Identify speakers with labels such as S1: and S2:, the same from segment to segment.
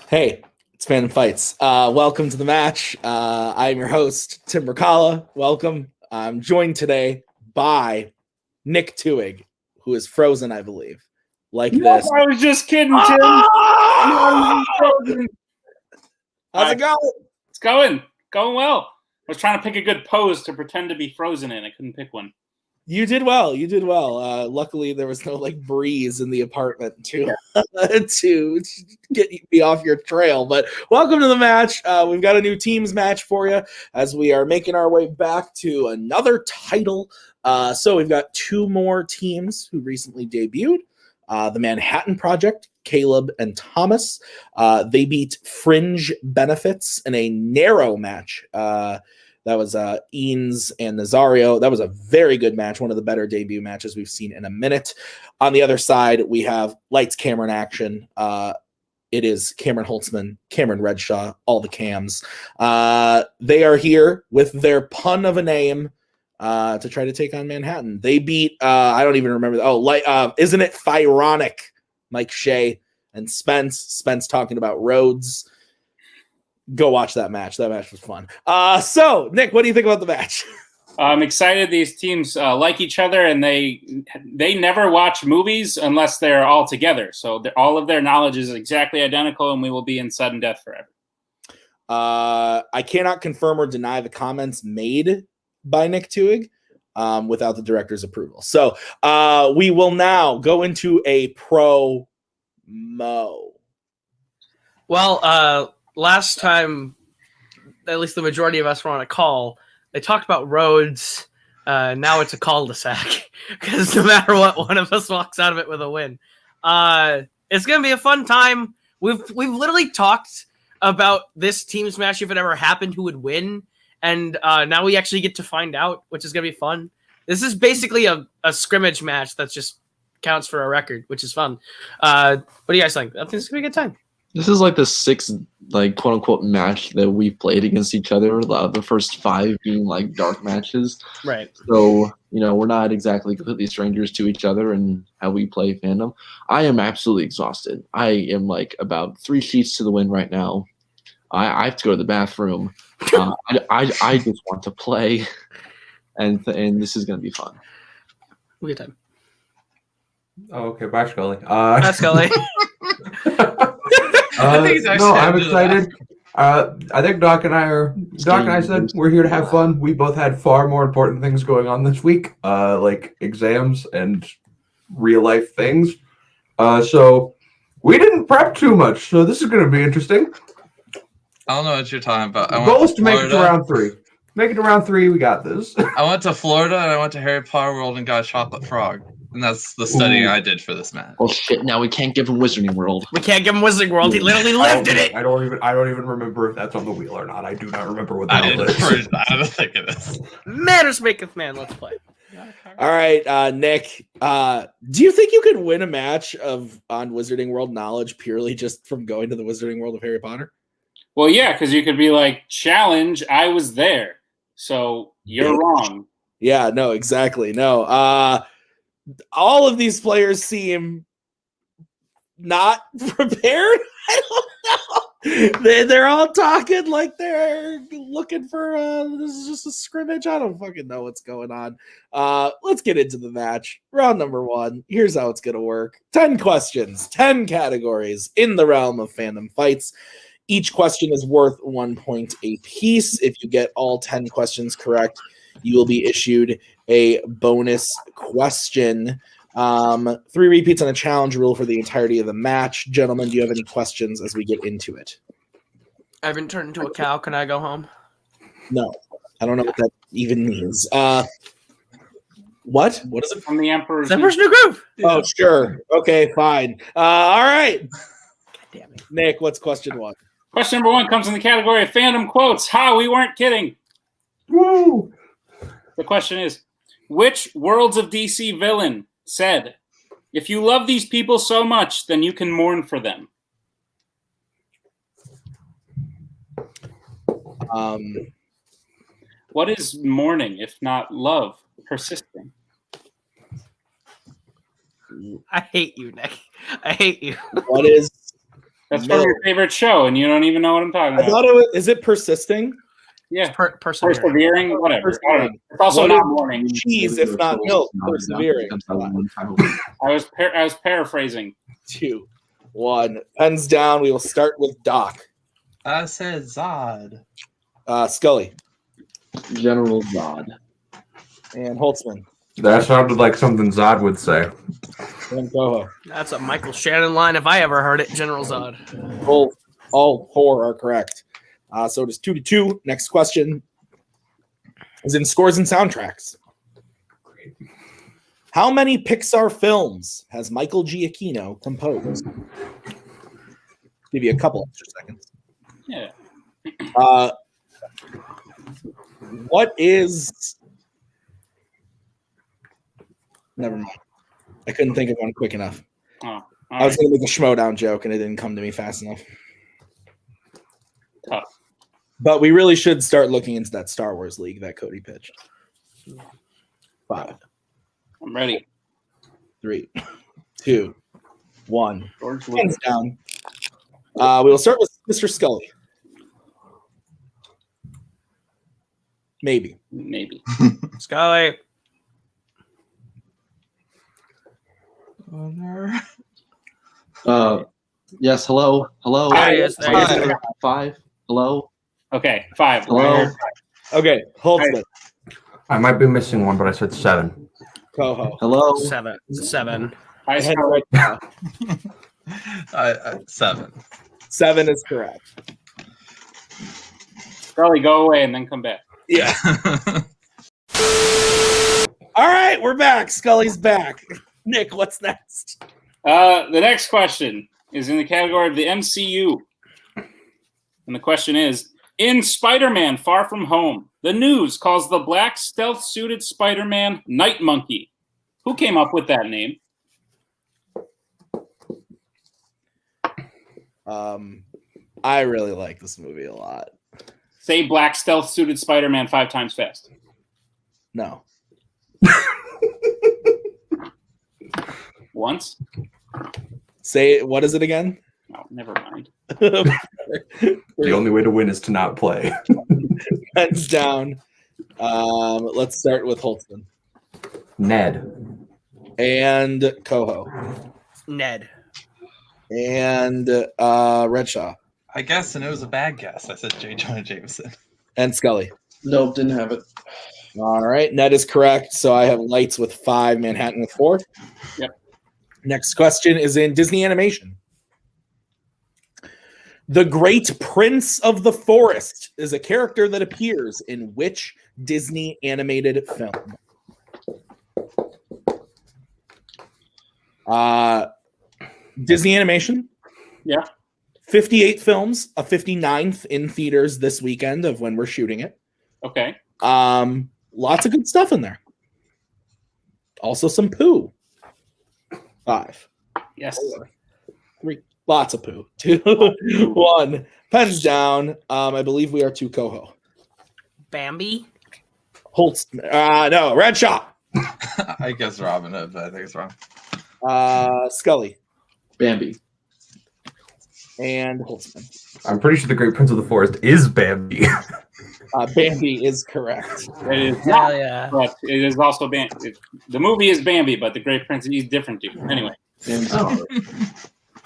S1: Hey, it's Fandom Fights. Welcome to the match. I'm your host, Tim Mercala. Welcome. I'm joined today by Nick Tuig, who is frozen, I believe. Like this.
S2: I was just kidding, Tim.
S1: How's it going?
S2: It's going well. I was trying to pick a good pose to pretend to be frozen in. I couldn't pick one.
S1: You did well. Luckily, there was no breeze in the apartment to get me off your trail. But welcome to the match. We've got a new teams match for you as we are making our way back to another title. So we've got two more teams who recently debuted. The Manhattan Project, Caleb and Thomas. They beat Fringe Benefits in a narrow match. That was Eanes and Nazario. That was a very good match, one of the better debut matches we've seen in a minute. On the other side, we have Lights, Camera, and Action. It is Cameron Holtzman, Cameron Redshaw, all the cams. They are here with their pun of a name to try to take on Manhattan. They beat, I don't even remember. Isn't it Phironic? Mike Shea and Spence. Spence talking about Rhodes. Go watch that match. That match was fun. So, Nick, what do you think about the match?
S2: I'm excited. These teams like each other, and they never watch movies unless they're all together. So all of their knowledge is exactly identical, and we will be in sudden death forever.
S1: I cannot confirm or deny the comments made by Nick Tuig without the director's approval. So we will now go into a promo.
S3: Well, last time, at least the majority of us were on a call, they talked about roads. Now it's a cul-de-sac because no matter what, one of us walks out of it with a win. It's going to be a fun time. We've literally talked about this team's match if it ever happened, who would win. And now we actually get to find out, which is going to be fun. This is basically a scrimmage match that just counts for a record, which is fun. What do you guys think? I think it's going to be a good time.
S4: This is like the sixth, quote unquote, match that we've played against each other. The first five being dark matches.
S3: Right.
S4: So, we're not exactly completely strangers to each other and how we play Fandom. I am absolutely exhausted. I am about 3 sheets to the wind right now. I have to go to the bathroom. I just want to play, and this is going to be fun.
S3: Good time.
S5: Oh, okay. Bye, Scully.
S3: Bye, Scully.
S5: I'm excited. I think Doc and I said we're here to have fun. We both had far more important things going on this week, like exams and real life things. So we didn't prep too much. So this is going to be interesting.
S6: I don't know what you're talking about.
S5: The goal is to make it to round 3. Make it to round 3. We got this.
S6: I went to Florida and I went to Harry Potter World and got a chocolate frog. And that's the studying I did for this match.
S4: Oh shit! Now we can't give him Wizarding World.
S3: We can't give him Wizarding World. He literally lived in it.
S5: I don't even remember if that's on the wheel or not. I do not remember what that is.
S6: I don't think it is.
S3: Manners maketh man. Let's play.
S1: All right, Nick. Do you think you could win a match on Wizarding World knowledge purely just from going to the Wizarding World of Harry Potter?
S2: Well, yeah, because you could be like, challenge, I was there. So you're wrong.
S1: Yeah, no, exactly. No. All of these players seem not prepared. I don't know. They're all talking like they're looking for this is just a scrimmage. I don't fucking know what's going on. Let's get into the match. Round number 1. Here's how it's gonna work. 10 questions, 10 categories in the realm of Fandom Fights. Each question is worth 1 point a piece. If you get all 10 questions correct, you will be issued a bonus question. 3 repeats on a challenge rule for the entirety of the match. Gentlemen, do you have any questions as we get into it?
S3: I've been turned into a cow. Can I go home?
S1: No. I don't know what that even means. What? What is it?
S2: From the Emperor's
S3: New Groove.
S1: Oh, sure. Okay, fine. All right.
S3: God damn it.
S1: Nick, what's question 1?
S2: Question number 1 comes in the category of fandom quotes. Ha, we weren't kidding.
S5: Woo!
S2: The question is, which Worlds of DC villain said, if you love these people so much, then you can mourn for them? What is mourning if not love persisting?
S3: I hate you, Nick. I hate you.
S1: What is
S2: That's
S1: No.
S2: from your favorite show, and you don't even know what I'm talking
S1: I
S2: about.
S1: thought it was. Is it persisting?
S2: Yeah,
S3: Persevering.
S2: persevering, whatever. I don't know.
S1: Persevering.
S2: It's also
S1: What
S2: not
S1: is-
S2: morning.
S1: Cheese, if not milk. Persevering.
S2: I was paraphrasing.
S1: 2, 1. Pens down. We will start with Doc.
S6: I said Zod.
S1: Scully
S4: General Zod.
S1: and Holtzman
S5: That sounded like something Zod would say.
S1: and Coho.
S3: That's a Michael Shannon line if I ever heard it. General Zod.
S1: Both, all 4 are correct. So it is 2-2. Next question is in scores and soundtracks. How many Pixar films has Michael Giacchino composed? Give you a couple extra seconds.
S2: Yeah.
S1: What is? Never mind. I couldn't think of one quick enough.
S2: Oh,
S1: I was going to make a Schmodown joke, and it didn't come to me fast enough.
S2: Tough.
S1: But we really should start looking into that Star Wars league that Cody pitched. 5,
S2: I'm ready.
S1: 3, 2, 1.
S2: George
S1: Hands
S2: Lucas.
S1: down. We will start with Mr. Scully. Maybe.
S2: Maybe.
S3: Scully.
S4: Yes, hello. Hello.
S3: There he is. There he is.
S4: 5. Hello.
S2: Okay, 5.
S4: Hello.
S1: Okay, Holtzman.
S5: I might be missing one, but I said 7.
S1: Coho.
S4: Hello.
S3: 7.
S2: I
S1: Head
S2: scored.
S1: right now.
S6: 7.
S1: 7 is correct.
S2: Charlie, go away and then come back.
S1: Yeah. All right, we're back. Scully's back. Nick, what's next?
S2: The next question is in the category of the MCU. And the question is, in Spider-Man Far From Home, the news calls the black stealth-suited Spider-Man Night Monkey. Who came up with that name?
S1: I really like this movie a lot.
S2: Say black stealth-suited Spider-Man 5 times fast.
S1: No.
S2: Once?
S1: Say, what is it again?
S2: No, never mind.
S5: The only way to win is to not play.
S1: Hands down. Let's start with Holtzman.
S5: Ned.
S1: And Coho.
S3: Ned.
S1: And Redshaw.
S6: I guess, and it was a bad guess. I said J. Jonah Jameson.
S1: And Scully.
S4: Nope, didn't have it.
S1: All right, Ned is correct. So I have Lights with 5, Manhattan with 4.
S2: Yep.
S1: Next question is in Disney animation. The Great Prince of the Forest is a character that appears in which Disney animated film? Disney animation.
S2: Yeah.
S1: 58 films, a 59th in theaters this weekend of when we're shooting it.
S2: Okay.
S1: Lots of good stuff in there. Also some poo. 5.
S2: Yes.
S1: 4, 3. Lots of poo. 2, 1. Pens down. I believe we are to Coho.
S3: Bambi.
S1: Holtz. No, Redshaw.
S6: I guess Robin Hood, but I think it's wrong.
S1: Scully.
S4: Bambi.
S1: And Holtzman.
S5: I'm pretty sure the Great Prince of the Forest is Bambi.
S1: Bambi is correct.
S2: It is
S3: Hell
S2: not,
S3: yeah.
S2: but it is also Bambi. The movie is Bambi, but the Great Prince is different dude. Anyway.
S4: Bambi.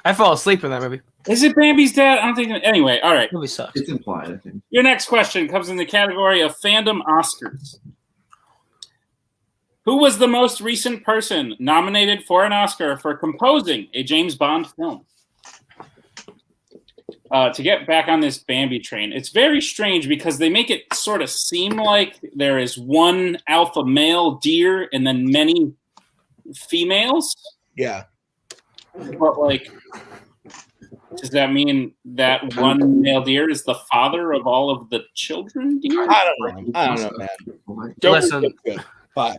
S3: I fall asleep in that movie.
S2: Is it Bambi's dad? I don't think. Anyway, all right.
S3: Movie sucks.
S4: It's implied, I think.
S2: Your next question comes in the category of fandom Oscars. Who was the most recent person nominated for an Oscar for composing a James Bond film? To get back on this Bambi train, it's very strange because they make it sort of seem like there is one alpha male deer and then many females.
S1: Yeah.
S2: But, like, does that mean that one male deer is the father of all of the children deer?
S1: I don't know, man. Don't
S3: Listen.
S1: Good. 5.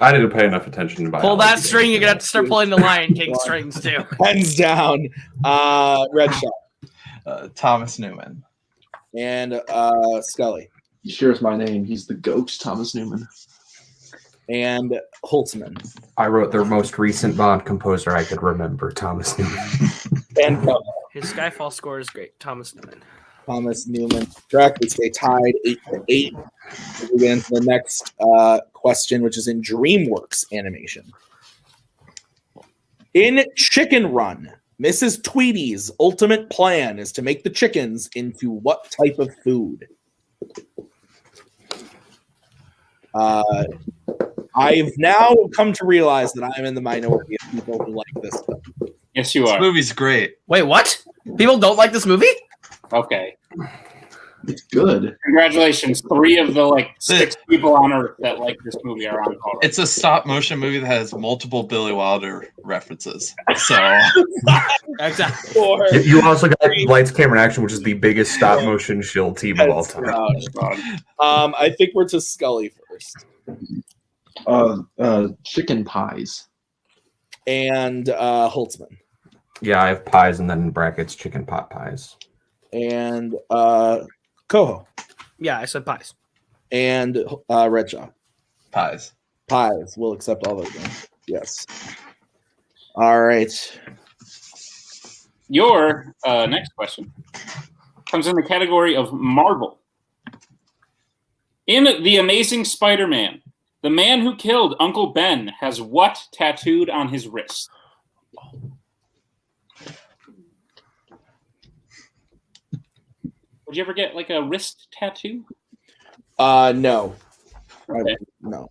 S5: I didn't pay enough attention to
S3: Pull
S5: biology.
S3: that string, you're going to have to start pulling the Lion King strings too.
S1: Pens down. Redshaw.
S6: Thomas Newman.
S1: And Scully.
S4: He shares my name. He's the GOAT, Thomas Newman.
S1: And Holtzman.
S5: I wrote their most recent Bond composer I could remember, Thomas Newman.
S1: And Coho.
S3: His Skyfall score is great. Thomas Newman.
S1: Thomas Newman. Correct. We stay tied 8-8. We get into the next question, which is in DreamWorks animation. In Chicken Run, Mrs. Tweedy's ultimate plan is to make the chickens into what type of food? I've now come to realize that I'm in the minority of people who like this film.
S2: Yes, you
S6: This
S2: are.
S6: movie's great.
S3: Wait, what? People don't like this movie?
S2: Okay.
S4: It's good.
S2: Congratulations. 3 of the 6 people on Earth that like this movie are on call.
S6: It's a stop motion movie that has multiple Billy Wilder references. So
S3: Exactly.
S5: You also got Lights, Camera, and Action, which is the biggest stop motion shield team of all time.
S1: I think we're to Scully first.
S4: Chicken pies.
S1: And Holtzman.
S5: Yeah, I have pies and then in brackets chicken pot pies.
S1: And Coho.
S3: Yeah, I said pies.
S1: And Redshaw.
S6: pies.
S1: Pies. We'll accept all those. Then. Yes. All right.
S2: Your next question comes in the category of Marvel. In The Amazing Spider-Man, the man who killed Uncle Ben has what tattooed on his wrist? Would you ever get a wrist tattoo?
S1: No.
S2: Okay.
S1: No.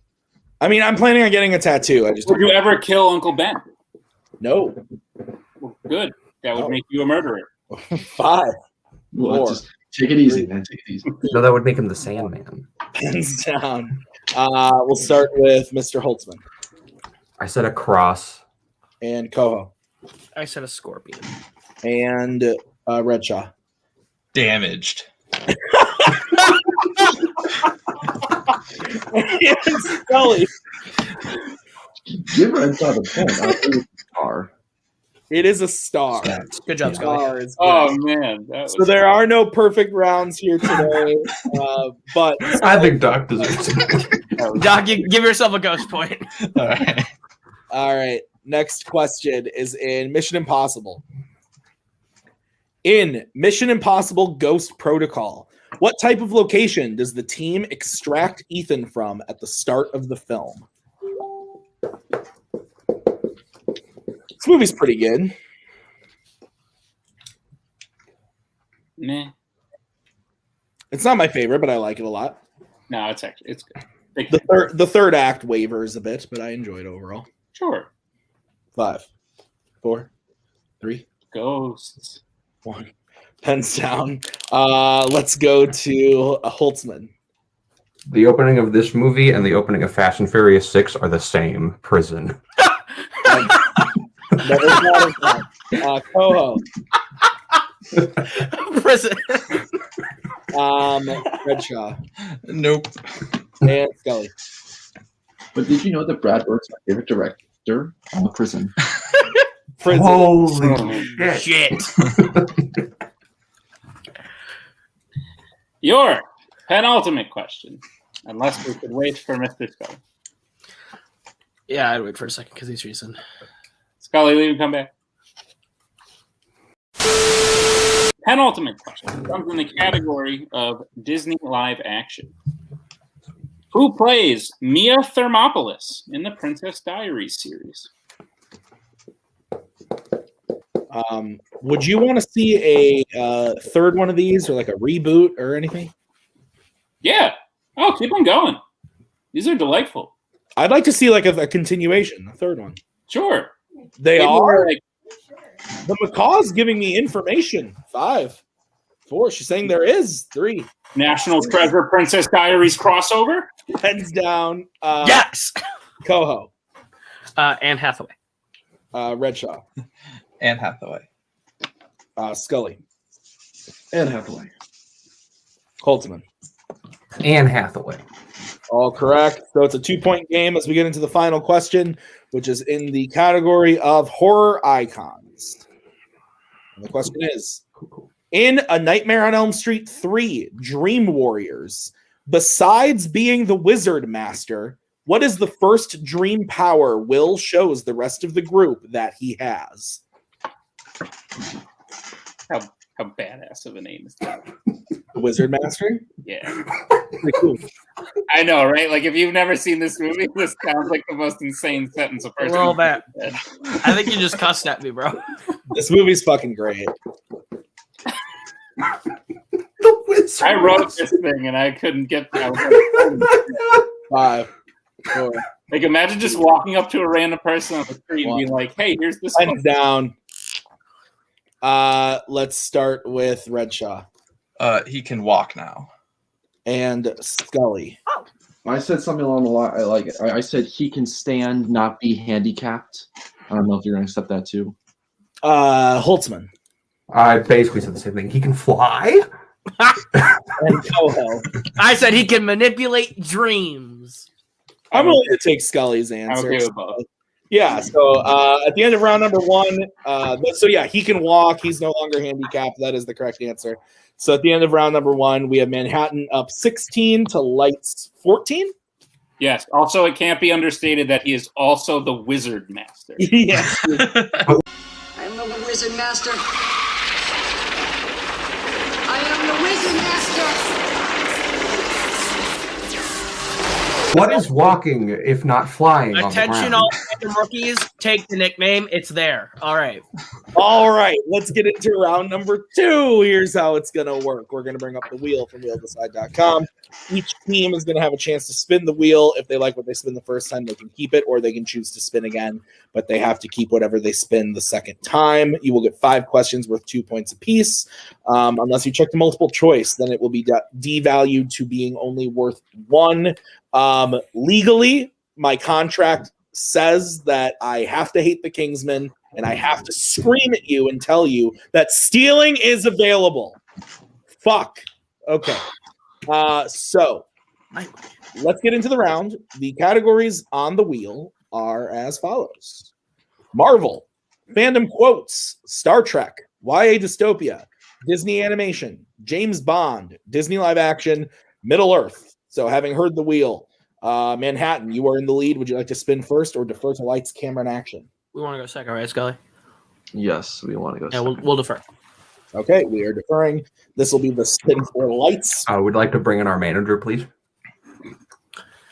S1: I mean, I'm planning on getting a tattoo. I just
S2: Would you ever kill Uncle Ben?
S1: No.
S2: Well, good. That would
S1: No.
S2: make you a murderer.
S1: 5.
S4: Well,
S1: Four.
S4: just take it easy, man. Take it easy.
S5: No, that would make him the Sandman.
S1: Pens down. We'll start with Mr. Holtzman
S5: I said a cross.
S1: and Coho
S3: I said a scorpion.
S1: and Redshaw.
S6: Damaged.
S1: And Scully.
S4: Give Redshaw the point. I think it's a star.
S1: It is a star.
S3: Good job, Scully.
S1: Star is
S2: Oh,
S1: correct.
S2: man. That was...
S1: So there are no perfect rounds here today, but
S5: I think Doc deserves it.
S3: Doc, you give yourself a ghost point.
S6: All right.
S1: all right. Next question is in Mission Impossible. In Mission Impossible Ghost Protocol, what type of location does the team extract Ethan from at the start of the film? This movie's pretty good.
S2: Meh.
S1: It's not my favorite, but I like it a lot.
S2: No, it's good. Big
S1: The third act wavers a bit, but I enjoyed it overall.
S2: Sure.
S1: 5, 4, 3,
S2: Ghosts.
S1: 1. Pens down. Let's go to Holtzman.
S5: The opening of this movie and the opening of Fast and Furious 6 are the same. Prison.
S1: Never thought of that. Coho.
S3: Prison.
S1: Redshaw.
S6: Nope.
S1: And Scully.
S4: But did you know that Brad Bird's my favorite director? Prison.
S1: Prison.
S5: Holy
S3: Shit.
S2: Your penultimate question. Unless we could wait for Mr. Scully.
S3: Yeah, I'd wait for a second because he's recent.
S2: Scully, leave and come back. Penultimate question comes in the category of Disney live action. Who plays Mia Thermopolis in the Princess Diaries series?
S1: Would you want to see a third one of these or like a reboot or anything?
S2: Yeah. Oh, keep on going. These are delightful.
S1: I'd like to see like a continuation, a third one.
S2: Sure.
S1: They
S2: Maybe
S1: are.
S2: like
S1: The Macaw's giving me information. 5, 4. She's saying there is 3.
S2: National Treasure Princess Diaries crossover.
S1: Pens down.
S3: Yes.
S1: Coho.
S3: Anne Hathaway.
S1: Redshaw.
S6: Anne Hathaway.
S1: Scully.
S4: Anne Hathaway.
S1: Holtzman.
S5: Anne Hathaway.
S1: All correct. So it's a 2-point game as we get into the final question, which is in the category of horror icons. And the question is, in A Nightmare on Elm Street 3, Dream Warriors, besides being the Wizard Master, what is the first dream power Will shows the rest of the group that he has?
S2: how badass of a name is that?
S1: The Wizard Master?
S2: Yeah.
S1: Pretty cool.
S2: I know, right? Like, if you've never seen this movie, this sounds like the most insane sentence a
S3: A
S2: person
S3: little bit.
S2: said.
S3: I think you just cussed at me, bro.
S1: This movie's fucking great.
S5: The Wizard.
S2: I wrote this thing and I couldn't get that.
S1: 5, 4,
S2: Like, imagine just walking up to a random person on the street and being like, "Hey, here's this."
S1: hands down. Let's start with Redshaw
S6: He can walk now.
S1: and Scully.
S4: I said something along the line. I said he can stand, not be handicapped. I don't know if you're gonna accept that too.
S1: Holtzman
S5: I basically said the same thing. He can fly.
S1: and Coho.
S3: I said he can manipulate dreams.
S1: I'm willing to take Scully's answer.
S2: Okay with both.
S1: Yeah, so at the end of round number 1, so yeah, he can walk. He's no longer handicapped. That is the correct answer. So at the end of round number 1, we have Manhattan up 16 to Lights 14.
S2: Yes. Also, it can't be understated that he is also the Wizard Master.
S1: Yes.
S7: I am the Wizard Master. I am the Wizard Master.
S5: What is walking if not flying?
S3: Attention,
S5: on
S3: all
S5: the
S3: random rookies. Take the nickname. It's there. All right.
S1: All right, let's get into round number 2. Here's how it's going to work. We're going to bring up the wheel from wheeldecide.com. Each team is going to have a chance to spin the wheel. If they like what they spin the first time, they can keep it, or they can choose to spin again, but they have to keep whatever they spin the second time. You will get 5 questions worth 2 points apiece. Unless you check the multiple choice, then it will be devalued to being only worth 1. Legally, my contract says that I have to hate the Kingsman and I have to scream at you and tell you that stealing is available. Fuck. Okay. So let's get into the round. The categories on the wheel are as follows: Marvel, Fandom quotes, Star Trek, YA dystopia, Disney animation, James Bond, Disney live action, Middle Earth. So having heard the wheel, Manhattan, you are in the lead. Would you like to spin first or defer to lights, camera, and action?
S3: We want to go second, right, Scully?
S4: Yes, we want to go.
S3: Yeah,
S4: second.
S3: we'll defer.
S1: Okay, we are deferring. This will be the spin for lights.
S5: I would like to bring in our manager, please.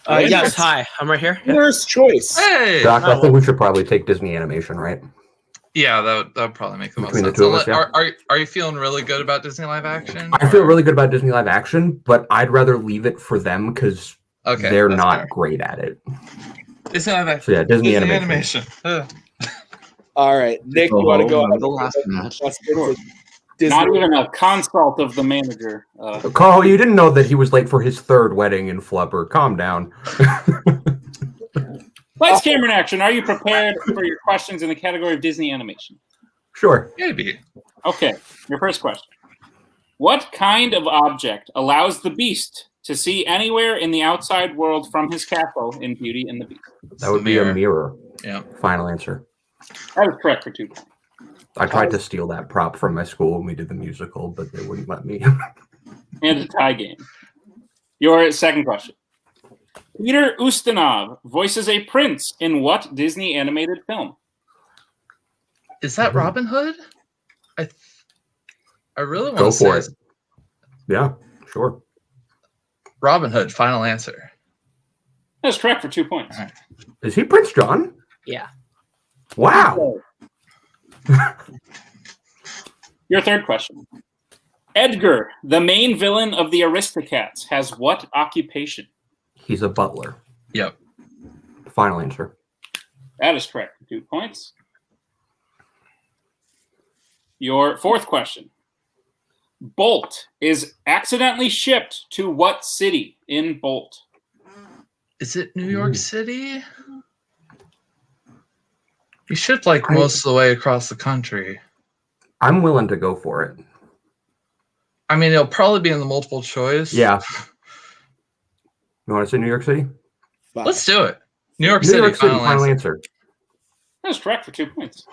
S3: Yes, hi. I'm right here. Yeah.
S1: Winner's choice.
S6: Hey.
S5: Doc, I think we should probably take Disney animation, right?
S6: Yeah, that would probably make the most
S5: Between the
S6: sense.
S5: two of us, yeah.
S6: Are you feeling really good about Disney live action?
S5: I feel really good about Disney live action, but I'd rather leave it for them because
S6: Okay,
S5: they're
S6: that's
S5: not
S6: fair.
S5: great at it.
S6: Disney live action.
S5: So yeah, Disney animation.
S1: All right, Nick, you want to go ahead?
S4: The last match.
S1: Disney.
S2: Not even a consult of the manager.
S5: Carl, you didn't know that he was late for his 3rd wedding in Flubber. Calm down.
S2: Lights, camera, and action. Are you prepared for your questions in the category of Disney animation?
S5: Sure.
S6: Maybe.
S2: Okay, your first question. What kind of object allows the Beast to see anywhere in the outside world from his castle in Beauty and the Beast?
S5: That would be a mirror.
S6: Yeah.
S5: Final answer.
S2: That is correct for 2 points.
S5: I tried to steal that prop from my school when we did the musical, but they wouldn't let me.
S2: And a tie game. Your second question. Peter Ustinov voices a prince in what Disney animated film?
S6: Is that Robin Hood? I really want
S5: Go
S6: to say
S5: for it. Yeah, sure.
S6: Robin Hood. Final answer.
S2: That's correct for 2 points.
S6: All right.
S5: Is he Prince John?
S3: Yeah.
S5: Wow.
S2: Your third question. Edgar, the main villain of the Aristocats, has what occupation?
S5: He's a butler.
S6: Yep.
S5: Final answer.
S2: That is correct for 2 points. Your fourth question. Bolt is accidentally shipped to what city in Bolt?
S6: Is it New York City? You shipped like most of the way across the country.
S5: I'm willing to go for it.
S6: I mean, it'll probably be in the multiple choice.
S5: Yeah. You want to say New York City?
S6: Let's do it. New York
S5: New
S6: City.
S5: York City,
S6: Final
S5: final
S6: answer.
S5: answer.
S2: That is correct for 2 points.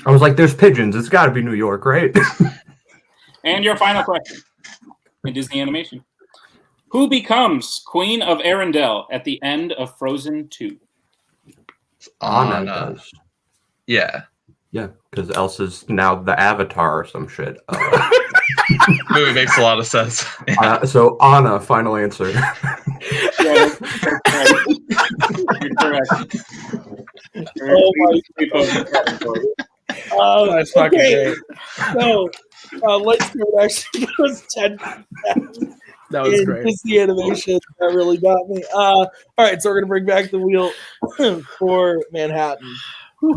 S5: I was like, there's pigeons. It's got to be New York, right?
S2: And your final question in Disney animation. Who becomes Queen of Arendelle at the end of Frozen 2?
S5: Anna
S6: Anna.
S5: does.
S6: Yeah.
S5: Yeah, because Elsa's now the Avatar or some shit.
S6: Movie makes a lot of sense.
S5: So Anna, final answer.
S2: Yeah, you're correct.
S1: Oh my
S3: That's fucking
S1: okay.
S3: great.
S1: So, Lightspeed actually goes 10.
S3: That was
S1: in
S3: great.
S1: Disney animation. That really got me. All right, so we're gonna bring back the wheel for Manhattan.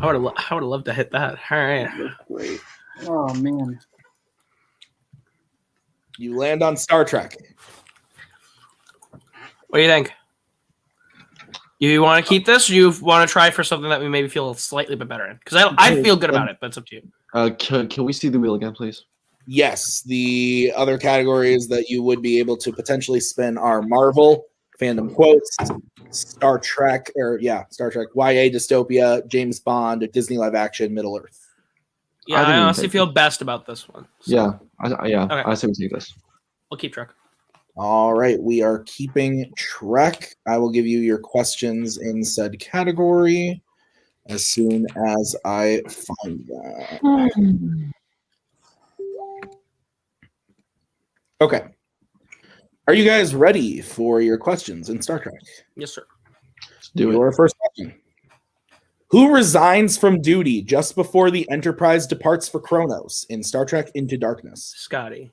S3: I would have loved to hit that. All right.
S2: Great. Oh man.
S1: You land on Star Trek.
S3: What do you think? You want to keep this, or you want to try for something that we maybe feel slightly bit better in? Because I feel good about it, but it's up to you.
S4: Can we see the wheel again, please?
S1: Yes, the other categories that you would be able to potentially spin are Marvel, fandom quotes, Star Trek, Star Trek, YA dystopia, James Bond, Disney live action, Middle Earth.
S3: Yeah,
S4: I
S3: I
S4: didn't even
S3: honestly
S4: think
S3: feel best about this one. So
S4: Yeah,
S3: Okay.
S4: I say we take this.
S3: we'll keep track.
S1: All right, we are keeping track. I will give you your questions in said category as soon as I find that. Okay. Are you guys ready for your questions in Star Trek?
S3: Yes, sir.
S4: Let's do it.
S1: Your first question. Who resigns from duty just before the Enterprise departs for Kronos in Star Trek Into Darkness?
S3: Scotty.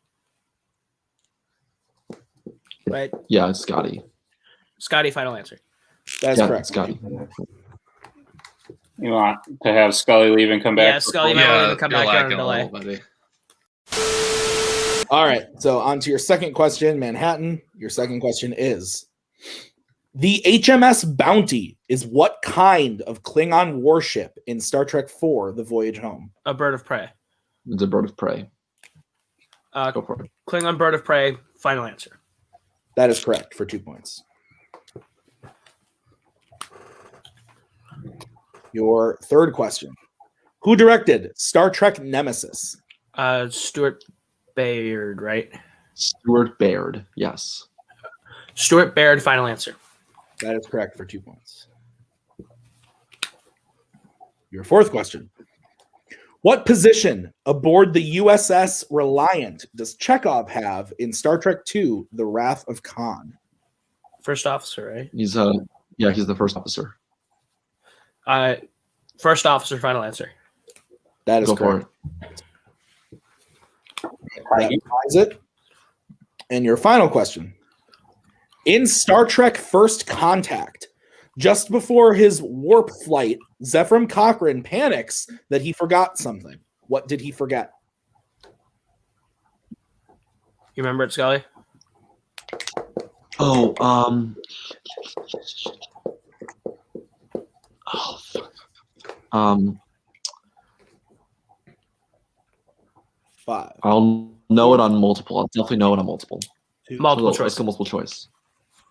S3: Right?
S4: Yeah, it's Scotty.
S3: Scotty, final answer.
S1: That's
S4: Yeah,
S1: correct.
S4: it's Scotty.
S2: You want to have Scully leave and come back?
S3: Yeah, Scully might
S6: Yeah,
S3: want to come
S6: you're
S3: back on a
S6: lacking a
S3: delay.
S6: little, buddy.
S1: All right. So on to your second question, Manhattan. Your second question is the HMS Bounty is what kind of Klingon warship in Star Trek IV, The Voyage Home?
S3: A bird of prey.
S4: It's a bird of prey. Go for it.
S3: Klingon bird of prey, final answer.
S1: That is correct for 2 points. Your third question. Who directed Star Trek Nemesis?
S3: Stuart Baird, right?
S4: Stuart Baird. Yes.
S3: Stuart Baird, final answer.
S1: That is correct for 2 points. Your fourth question. What position aboard the USS Reliant does Chekhov have in Star Trek II, The Wrath of Khan?
S3: First officer, right?
S4: He's he's the first officer.
S3: First officer, final answer.
S1: That is
S4: Go for
S1: correct. That implies it. And your final question. In Star Trek First Contact, just before his warp flight, Zefram Cochrane panics that he forgot something. What did he forget?
S3: You remember it, Scully?
S4: Oh,
S1: Five.
S4: I'll know it on multiple. I'll definitely know it on multiple.
S3: Multiple
S4: Let's
S3: choice.
S4: go multiple choice.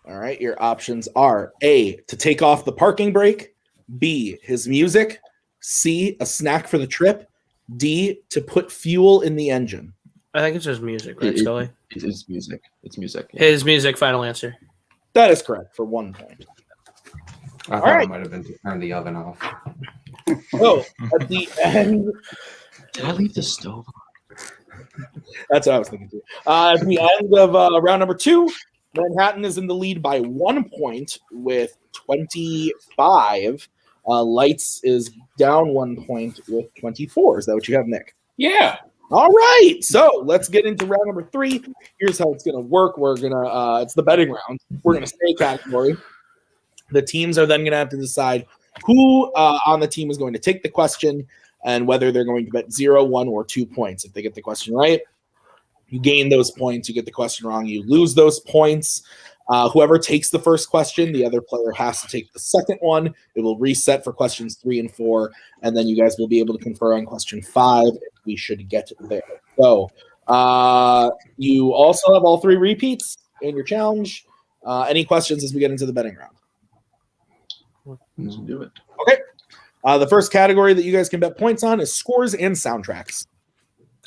S1: All right. Your options are A, to take off the parking brake, B, his music, C, a snack for the trip, D, to put fuel in the engine.
S3: I think it's just music, right, Scully?
S4: It's music. It's music. Yeah.
S3: His music, final answer.
S1: That is correct for 1 point.
S5: I thought
S1: right.
S5: it might have been to turn the oven off.
S1: So at the end,
S4: Did I leave the stove on?
S1: that's what I was thinking too. At the end of round number 2, Manhattan is in the lead by 1 point with 25. Lights is down 1 point with 24. Is that what you have, Nick?
S2: Yeah.
S1: All right. So let's get into round number 3. Here's how it's going to work. We're going to, it's the betting round. We're going to stay category. The teams are then going to have to decide who on the team is going to take the question and whether they're going to bet 0, 1, or 2 points. If they get the question right, you gain those points. You get the question wrong, you lose those points. Whoever takes the first question, the other player has to take the second one. It will reset for questions 3 and 4, and then you guys will be able to confer on question 5 if we should get there. So you also have all 3 repeats in your challenge. Any questions as we get into the betting round?
S4: Let's do it.
S1: Okay. The first category that you guys can bet points on is scores and soundtracks.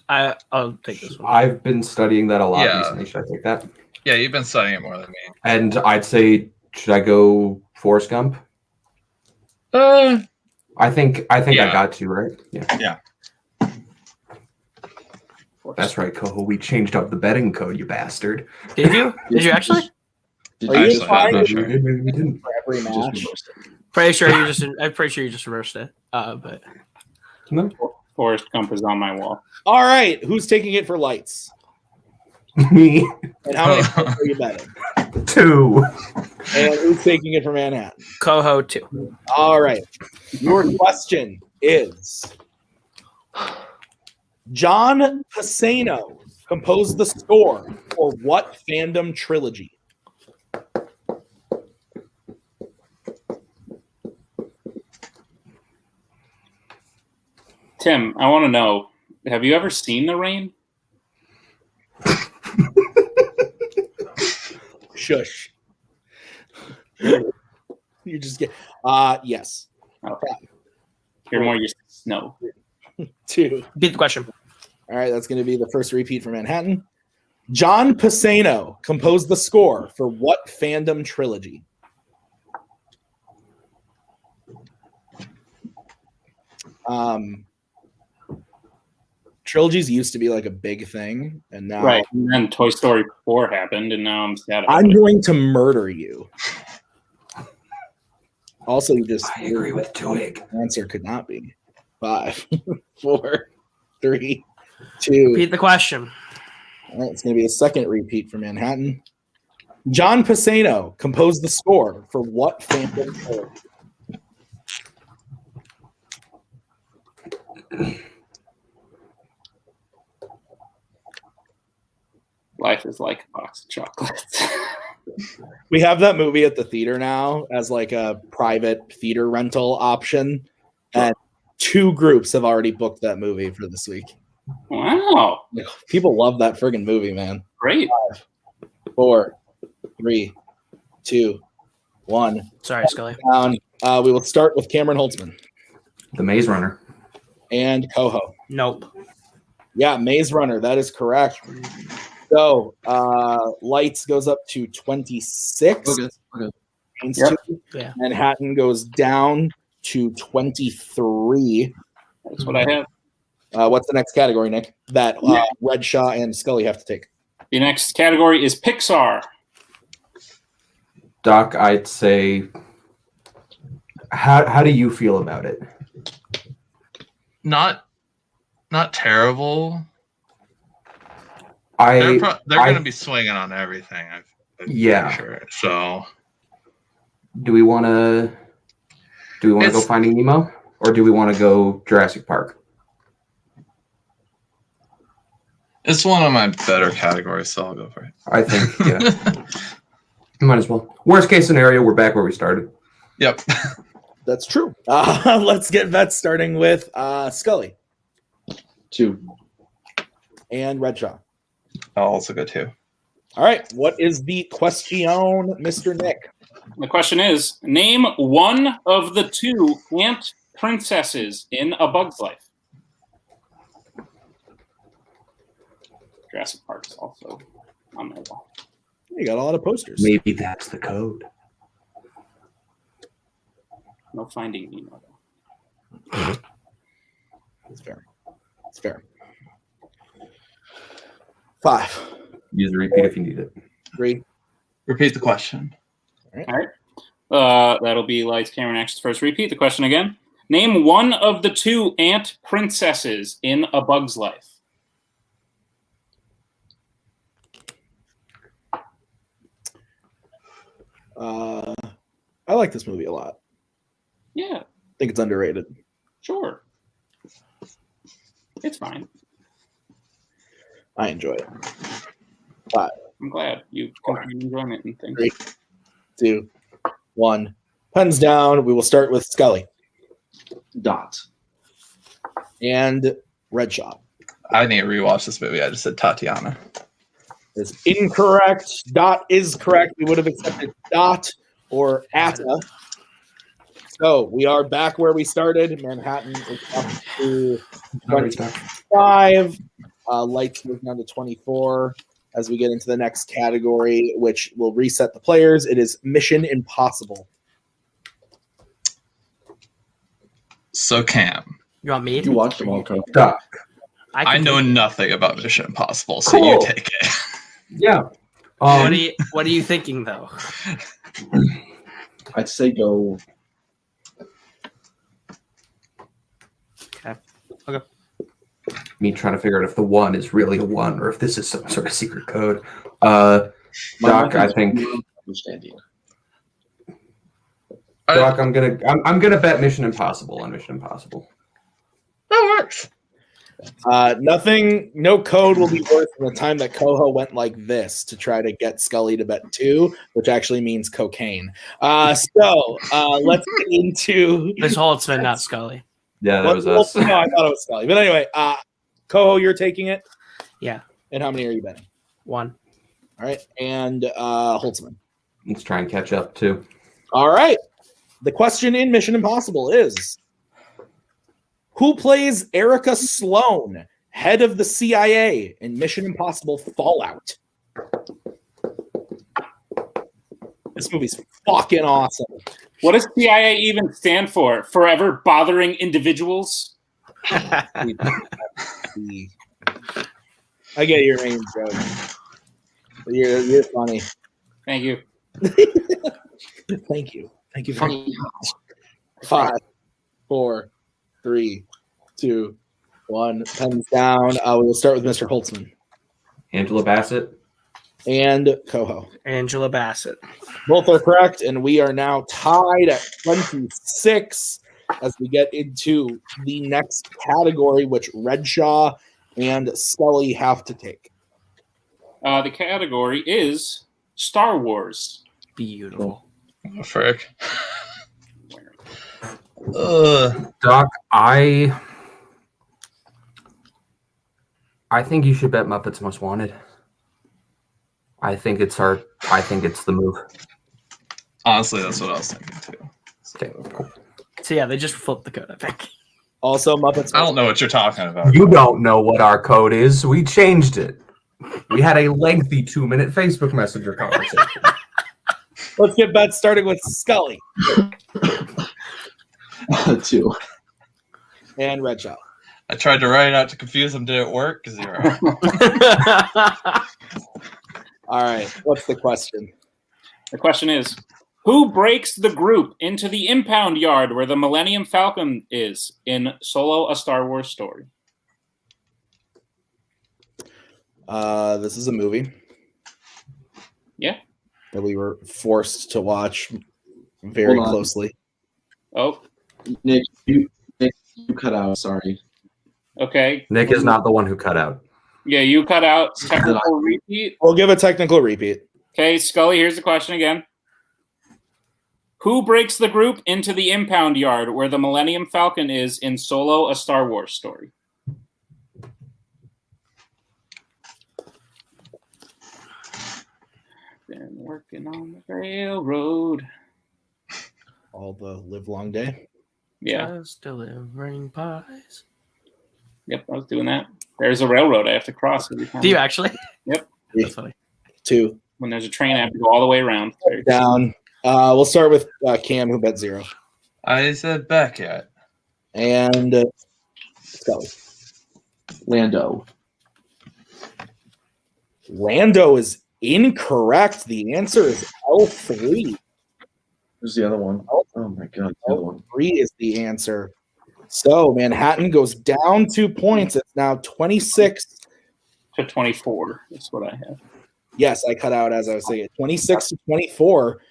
S3: I'll take this one.
S5: I've been studying that a lot
S6: Yeah.
S5: recently. Should I take that?
S6: Yeah, you've been studying it more than me.
S5: And I'd say, should I go Forrest Gump? I think I
S6: Yeah.
S5: got you right. Yeah.
S6: Yeah.
S5: That's right, Coho. We changed up the betting code, you bastard.
S3: Did you? Did you actually?
S1: Are you
S6: Actually, I'm
S1: fine
S6: not
S1: with
S6: sure.
S5: Maybe we didn't.
S1: for every match?
S3: Pretty sure you just. I'm pretty sure you just reversed it. But
S5: No.
S2: Forrest Gump is on my wall.
S1: All right, who's taking it for lights?
S5: Me
S1: And how many points are you betting?
S5: 2.
S1: And who's taking it for Manhattan?
S3: Coho 2.
S1: All right. Your question is John Pisano composed the score for what Fandom trilogy?
S2: Tim, I want to know, have you ever seen The Rain?
S1: Shush. You just get yes.
S2: Okay. You're more used to snow.
S1: 2.
S3: Repeat the question.
S1: All right, that's going to be the first repeat for Manhattan. John Pisano composed the score for what Fandom trilogy? Trilogies used to be like a big thing, and now
S2: Right. And then Toy Story 4 happened, and now I'm sad about
S1: I'm
S2: it.
S1: going to murder you. Also, you just
S5: I agree with Twig.
S1: answer could not be 5, 4, 3, 2.
S3: Repeat the question.
S1: All right, it's going to be a second repeat for Manhattan. John Pisano composed the score for what Phantom trilogy?
S2: Life is like a box of chocolates.
S1: We have that movie at the theater now as like a private theater rental option, and 2 groups have already booked that movie for this week.
S2: Wow.
S1: People love that friggin' movie, man.
S2: Great.
S1: 4, 3, 2, 1.
S3: Sorry, Scully.
S1: Down. We will start with Cameron Holtzman
S5: The Maze Runner.
S1: and Coho.
S3: Nope.
S1: Yeah, Maze Runner. That is correct. So Lights goes up to 26.
S4: Okay.
S1: Gains
S2: Yep.
S1: 2.
S3: Yeah.
S1: Manhattan goes down to 23.
S2: That's what I have.
S1: What's the next category, Nick? That Redshaw and Scully have to take.
S2: The next category is Pixar.
S5: Doc, I'd say, how do you feel about it?
S6: Not terrible.
S5: I
S6: They're going to be swinging on everything. I'm
S5: Yeah.
S6: pretty sure. So
S5: do we want to go
S6: It's-
S5: Finding Nemo, or do we want to go Jurassic Park?
S6: it's one of my better categories, so I'll go for it.
S5: I think yeah, might as well. Worst case scenario, we're back where we started.
S6: Yep.
S1: That's true. Let's get bets starting with Scully
S4: 2.
S1: and Redshaw.
S6: I'll also go too.
S1: All right. What is the question, Mr. Nick?
S2: The question is, name one of the 2 ant princesses in A Bug's Life. Jurassic Park is also on my wall.
S1: You got a lot of posters.
S5: Maybe that's the code.
S2: No Finding Nemo, though.
S1: It's fair. It's fair. 5,
S5: Use the repeat if you need it.
S1: 3.
S6: Repeat the question.
S2: That'll be Lights, Cameron, Action's first repeat. The question again. Name one of the 2 ant princesses in A Bug's Life.
S1: I like this movie a lot.
S2: Yeah,
S1: I think it's underrated.
S2: sure. It's fine.
S1: I enjoy it. 5,
S2: I'm glad you find enjoyment in things.
S1: 3, 2, 1. Pens down. We will start with Scully
S4: Dot.
S1: and Redshaw.
S6: I need to rewatch this movie. I just said Tatiana.
S1: Is incorrect. Dot is correct. We would have accepted Dot or Atta. So we are back where we started. Manhattan is up to 25. Lights move down to 24 as we get into the next category, which will reset the players. It is Mission Impossible.
S6: So Cam,
S3: You want me?
S4: You watched them all, Coach.
S5: Doc.
S6: I
S3: can
S6: know
S3: take it.
S6: nothing about Mission Impossible, so
S5: Cool.
S6: you take it.
S5: Yeah.
S3: What are you thinking though?
S4: I'd say go.
S5: Me trying to figure out if the 1 is really a 1 or if this is some sort of secret code. Doc, I think.
S4: Understanding.
S5: Doc, I'm gonna bet Mission Impossible on Mission Impossible.
S6: That works.
S1: Nothing, no code will be worth the time that Coho went like this to try to get Scully to bet 2, which actually means cocaine. Let's get into
S3: This Holtzman, not Scully.
S5: Yeah, that was us.
S1: No, I thought it was Scully. But anyway, Coho, you're taking it?
S3: Yeah.
S1: And how many are you betting?
S3: 1.
S1: All right. And Holtzman.
S5: Let's try and catch up too.
S1: All right. The question in Mission Impossible is, who plays Erica Sloan, head of the CIA in Mission Impossible Fallout? This movie's fucking awesome.
S2: What does CIA even stand for? Forever bothering individuals?
S1: I get your name, Joe. You're funny.
S2: Thank you.
S1: Thank you. Thank you very much. 5, 4, 3, 2, 1. Pens down. We'll start with Mr. Holtzman.
S5: Angela Bassett.
S1: And Coho.
S3: Angela Bassett.
S1: Both are correct, and we are now tied at 26 as we get into the next category, which Redshaw and Scully have to take.
S2: The category is Star Wars.
S3: Beautiful.
S6: Oh, frick.
S5: Doc, I think you should bet Muppets Most Wanted. I think it's the move.
S6: Honestly, that's what I was thinking too.
S5: Okay, cool.
S3: So yeah, they just flipped the code, I think.
S1: Also, Muppets.
S6: I don't know what you're talking about.
S5: You don't know what our code is. We changed it. We had a lengthy 2-minute Facebook Messenger conversation.
S1: Let's get bets starting with Scully
S4: 2.
S1: and Redshaw.
S6: I tried to write it out to confuse them. Did it work? 0.
S1: All right. What's the question?
S2: The question is, who breaks the group into the impound yard where the Millennium Falcon is in Solo: A Star Wars Story?
S1: This is a movie.
S2: Yeah.
S1: That we were forced to watch very closely.
S2: Oh,
S4: Nick, you cut out. Sorry.
S2: okay.
S5: Nick is not the one who cut out.
S2: Yeah, you cut out. Technical repeat.
S1: We'll give a technical repeat.
S2: Okay, Scully, here's the question again. Who breaks the group into the impound yard where the Millennium Falcon is in Solo: A Star Wars Story? Been working on the railroad.
S1: All the live long day.
S2: Yeah.
S3: Just delivering pies.
S2: Yep, I was doing that. There's a railroad I have to cross every time.
S3: Do you actually?
S2: Yep.
S3: That's funny.
S1: 2
S2: When there's a train, I have to go all the way around.
S1: down. We'll start with Cam, who bet 0,
S6: I said Beckett.
S1: and Scully.
S4: Lando.
S1: Lando is incorrect. The answer is L3.
S4: Who's the other one? Oh my god, the other one.
S1: L3 is the answer. So Manhattan goes down 2 points. It's now 26
S2: To 24 is what I have.
S1: Yes, I cut out as I was saying it. 26 to 24.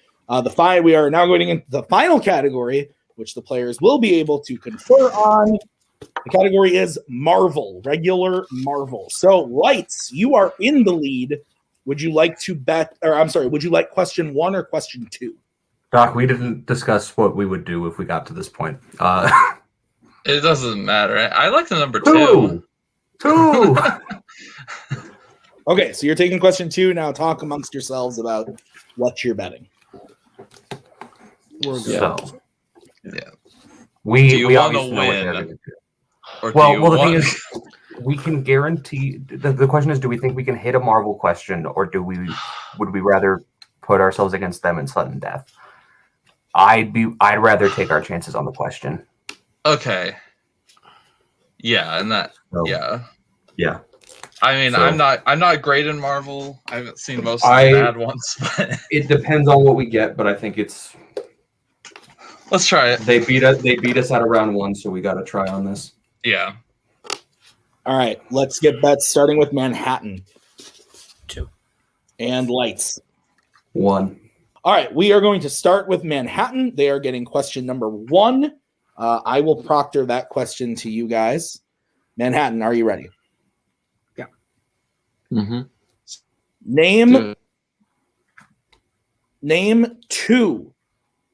S1: We are now going into the final category, which the players will be able to confer on. The category is Marvel, regular Marvel. So, Lights, you are in the lead. Would you like to bet, or I'm sorry, would you like question 1 or question 2?
S5: Doc, we didn't discuss what we would do if we got to this point.
S6: It doesn't matter. I like the number 2.
S5: 2.
S1: Okay, so you're taking question 2. Now talk amongst yourselves about what you're betting.
S5: So,
S6: Yeah.
S5: we
S6: Do you
S5: we
S6: want to
S5: obviously know what
S6: win?
S5: they're gonna do.
S6: Or do
S5: Well,
S6: you
S5: the thing
S6: want-
S5: is, we can guarantee. The question is, do we think we can hit a Marvel question, or would we rather put ourselves against them in sudden death? I'd rather take our chances on the question.
S6: Okay. Yeah, and that.
S5: So,
S6: Yeah.
S5: yeah.
S6: I mean,
S5: So-
S6: I'm not great in Marvel. I haven't seen most of the bad ones, but
S5: It depends on what we get, but I think it's
S6: let's try it.
S5: they beat us out of round 1, so we got to try on this.
S6: Yeah.
S1: All right, let's get bets starting with Manhattan.
S3: 2.
S1: And Lights.
S5: 1.
S1: All right, we are going to start with Manhattan. They are getting question number 1. I will proctor that question to you guys. Manhattan, are you ready?
S4: Mm-hmm.
S1: Name 2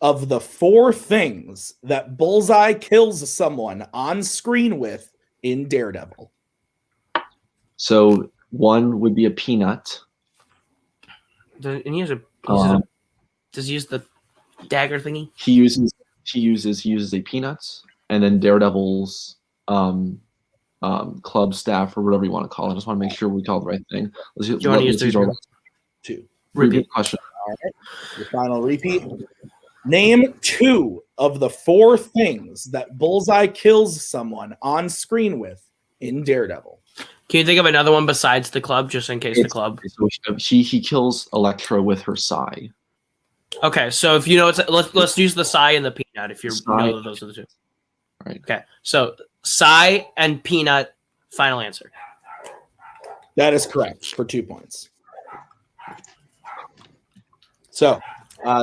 S1: of the 4 things that Bullseye kills someone on screen with in Daredevil.
S4: So 1 would be a peanut.
S3: And he uses does he use the dagger thingy?
S4: He uses a peanuts, and then Daredevil's club staff or whatever you want to call it. I just want to make sure we call the right thing.
S3: Do you want to use the
S1: 2?
S4: Repeat question.
S1: All right. Your final repeat. Name 2 of the 4 things that Bullseye kills someone on screen with in Daredevil.
S3: Can you think of another one besides the club, just in case the club?
S4: So he kills Elektra with her sai.
S3: Okay, so if you know it's let's use the sai and the peanut if you know that those are the 2.
S4: Right.
S3: Okay, so sai and peanut. Final answer.
S1: That is correct for 2 points. So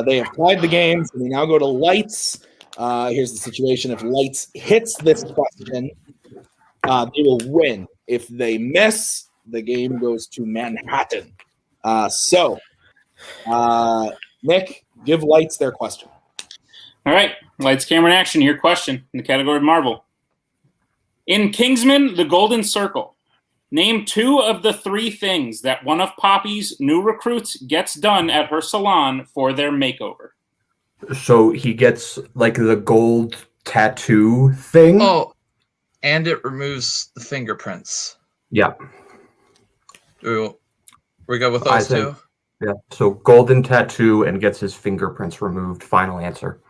S1: they have tied the game. So we now go to Lights. Here's the situation. If Lights hits this question, they will win. If they miss, the game goes to Manhattan. Nick, give Lights their question.
S2: All right, Lights, Camera, and Action. Your question in the category of Marvel. In Kingsman: The Golden Circle, name 2 of the 3 things that one of Poppy's new recruits gets done at her salon for their makeover.
S5: So he gets like the gold tattoo thing.
S6: Oh, and it removes the fingerprints.
S5: Yeah.
S6: We go with those 2?
S5: Yeah. So golden tattoo and gets his fingerprints removed. Final answer.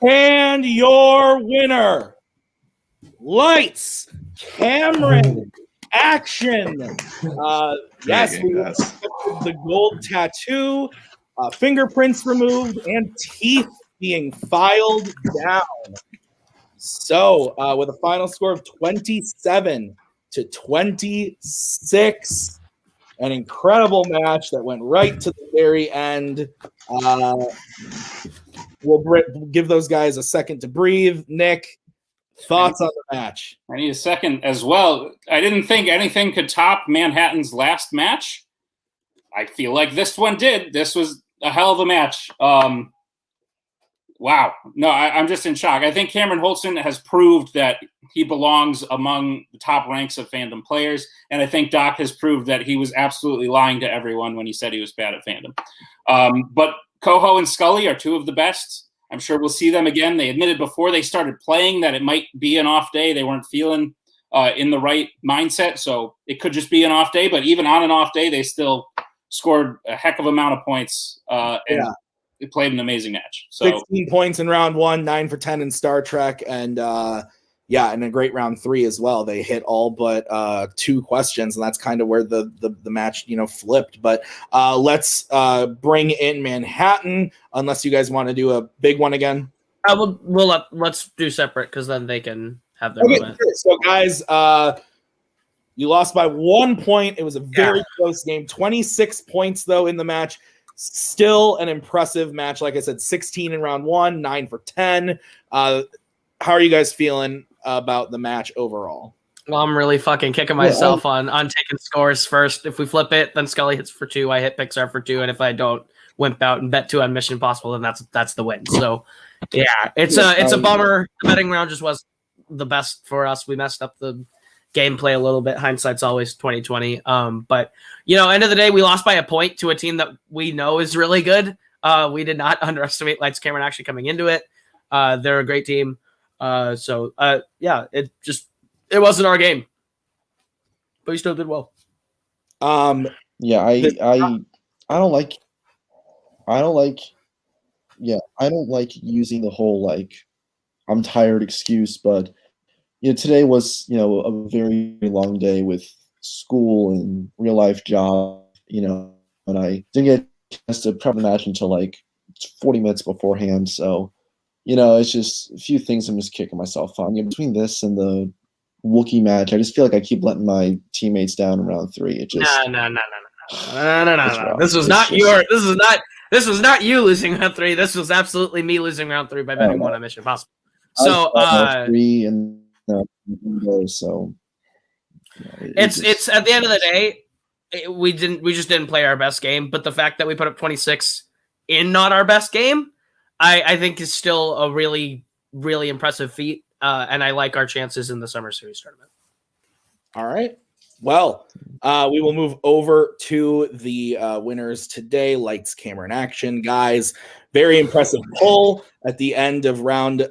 S1: And your winner, Lights, Cameron, Action. Yes, we the gold tattoo, fingerprints removed, and teeth being filed down. So, with a final score of 27-26, an incredible match that went right to the very end. We'll give those guys a second to breathe. Nick, thoughts on the match?
S2: I need a second as well. I didn't think anything could top Manhattan's last match. I feel like this one did. This was a hell of a match. Wow. No, I'm just in shock. I think Cameron Holston has proved that he belongs among the top ranks of fandom players, and I think Doc has proved that he was absolutely lying to everyone when he said he was bad at fandom. But Coho and Scully are 2 of the best. I'm sure we'll see them again. They admitted before they started playing that it might be an off day. They weren't feeling in the right mindset, so it could just be an off day. But even on an off day, they still scored a heck of amount of points and it played an amazing match. So
S1: 16 points in round 1, 9 for 10 in Star Trek, and and a great round 3 as well. They hit all but 2 questions, and that's kind of where the match flipped. But let's bring in Manhattan, unless you guys want to do a big one again.
S3: Let's do separate because then they can have their moment.
S1: Sure. So guys, you lost by 1 point. It was a very close game. 26 points though in the match. Still an impressive match. Like I said, 16 in round 1, 9 for 10. How are you guys feeling about the match overall?
S3: Well, I'm really fucking kicking myself on taking scores first. If we flip it, then Scully hits for 2. I hit Pixar for 2, and if I don't wimp out and bet 2 on Mission Impossible, then that's the win. So, yeah, it's a bummer. The betting round just was the best for us. We messed up the gameplay a little bit. Hindsight's always 2020. But end of the day, we lost by a point to a team that we know is really good. We did not underestimate Lights, Camera, and Action coming into it. They're a great team. It wasn't our game, but we still did well.
S4: I don't like using the whole I'm tired excuse, but today was a very long day with school and real life job, and I didn't get a chance to prep the match until like 40 minutes beforehand. So, it's just a few things I'm just kicking myself on. Between this and the Wookiee match, I just feel like I keep letting my teammates down in round 3. It just
S3: No. This was not you losing round 3. This was absolutely me losing round 3 by betting 1 on Mission Impossible. So
S4: 3 and so
S3: it's at the end of the day, we just didn't play our best game. But the fact that we put up 26 in not our best game, I think is still a really, really impressive feat. And I like our chances in the Summer Series tournament.
S1: All right. Well, we will move over to the winners today. Lights, camera, and action. Guys, very impressive pull at the end of round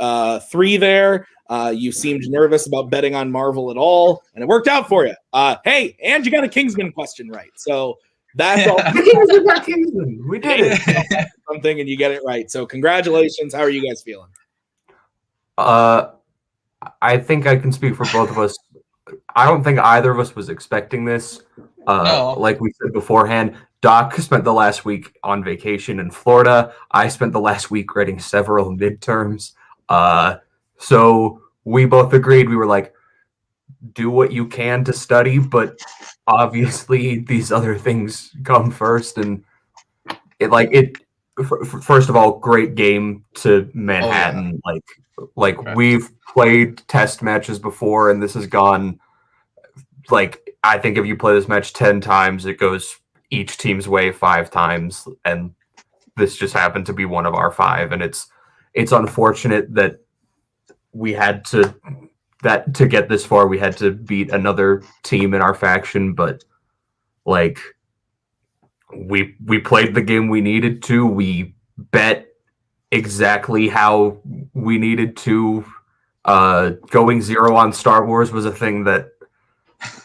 S1: 3 there. You seemed nervous about betting on Marvel at all, and it worked out for you. Hey, and you got a Kingsman question right. So that's all.
S5: We did it.
S1: Something, and you get it right. So congratulations. How are you guys feeling?
S5: I think I can speak for both of us. I don't think either of us was expecting this.
S6: No.
S5: Like we said beforehand, Doc spent the last week on vacation in Florida. I spent the last week writing several midterms. So we both agreed. We were like, do what you can to study, but obviously these other things come first. And first of all, great game to Manhattan.
S6: Oh, yeah.
S5: Like we've played test matches before, and this has gone I think if you play this match 10 times, it goes each team's way 5 times, and this just happened to be one of our 5. And it's unfortunate that we had to get this far. We had to beat another team in our faction, but we played the game we needed to. We bet exactly how we needed to. Going 0 on Star Wars was a thing that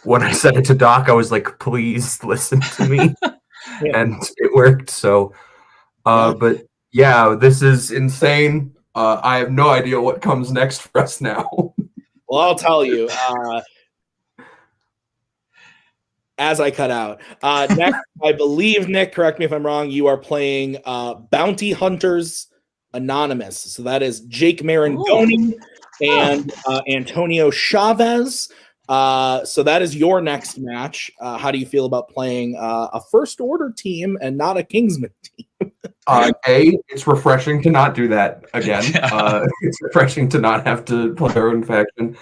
S5: when I said it to Doc, I was like, please listen to me. And it worked. So, but yeah, this is insane. I have no idea what comes next for us now.
S1: Well, I'll tell you. As I cut out. Next, I believe, Nick, correct me if I'm wrong, you are playing Bounty Hunters Anonymous. So that is Jake Marangoni and Antonio Chavez. So that is your next match. How do you feel about playing a First Order team and not a Kingsman team?
S5: It's refreshing to not do that again. It's refreshing to not have to play our own faction.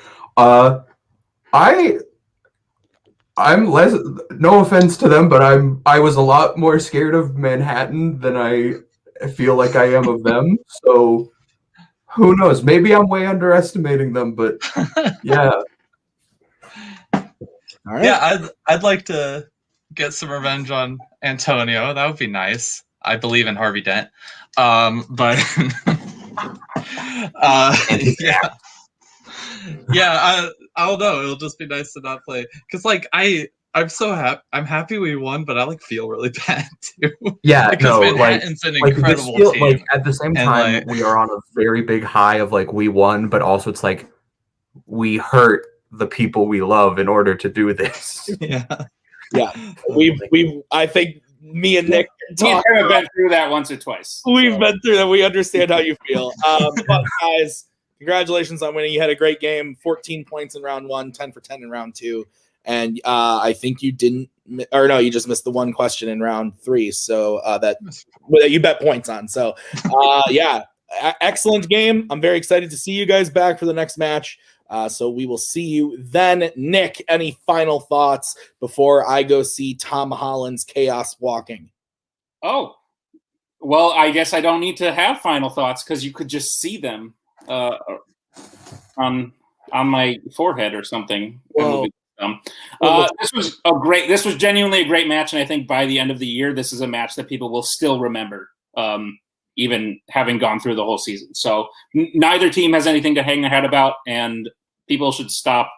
S5: I'm less, no offense to them, but I was a lot more scared of Manhattan than I feel like I am of them. So who knows? Maybe I'm way underestimating them, but yeah.
S1: All right.
S6: Yeah, I'd like to get some revenge on Antonio. That would be nice. I believe in Harvey Dent. But yeah, I don't know. It'll just be nice to not play because I'm so happy. I'm happy we won, but I feel really bad too.
S5: Yeah,
S6: because Manhattan's an incredible team.
S5: At the same time, we are on a very big high of we won, but also it's we hurt the people we love in order to do this.
S1: Yeah. I think me and Nick
S2: have been through that once or twice.
S1: We've been through that. We understand how you feel. But guys, congratulations on winning. You had a great game. 14 points in round 1, 10 for 10 in round 2. And I think you you just missed the one question in round 3. So that you bet points on. So excellent game. I'm very excited to see you guys back for the next match. So we will see you then. Nick, any final thoughts before I go see Tom Holland's Chaos Walking?
S2: Oh, well, I guess I don't need to have final thoughts because you could just see them on my forehead or something. This was genuinely a great match, and I think by the end of the year, this is a match that people will still remember. Even having gone through the whole season. So neither team has anything to hang their head about, and people should stop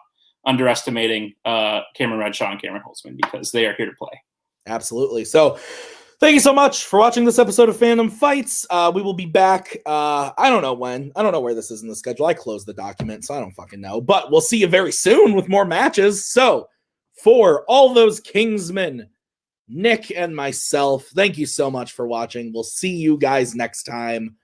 S2: underestimating Cameron Redshaw and Cameron Holtzman because they are here to play.
S1: Absolutely. So Thank you so much for watching this episode of Fandom Fights. We will be back. I don't know when. I don't know where this is in the schedule. I closed the document, so I don't fucking know. But we'll see you very soon with more matches. So, for all those Kingsmen, Nick and myself, thank you so much for watching. We'll see you guys next time.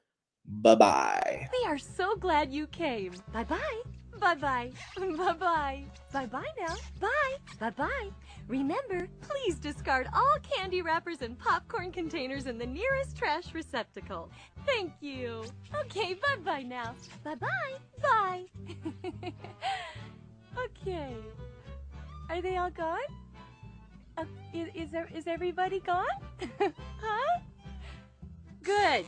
S1: Bye-bye.
S8: We are so glad you came. Bye-bye. Bye-bye. Bye-bye. Bye-bye now. Bye. Bye-bye. Remember, please discard all candy wrappers and popcorn containers in the nearest trash receptacle. Thank you. Okay, bye-bye now. Bye-bye. Bye. Okay. Are they all gone? Is everybody gone? Huh? Good.